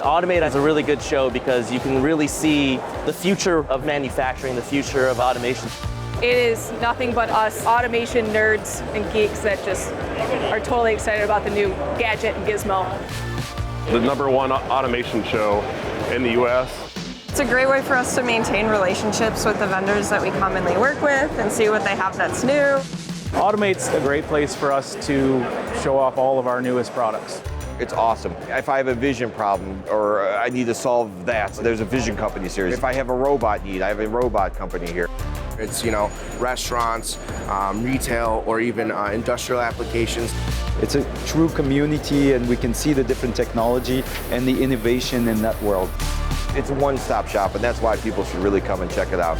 Automate is a really good show because you can really see the future of manufacturing, the future of automation. It is nothing but us automation nerds and geeks that just are totally excited about the new gadget and gizmo. The #1 automation show in the US. It's a great way for us to maintain relationships with the vendors that we commonly work with and see what they have that's new. Automate's a great place for us to show off all of our newest products. It's awesome. If I have a vision problem or I need to solve that, there's a vision company series. If I have a robot need, I have a robot company here. It's, restaurants, retail, or even industrial applications. It's a true community, and we can see the different technology and the innovation in that world. It's a one-stop shop, and that's why people should really come and check it out.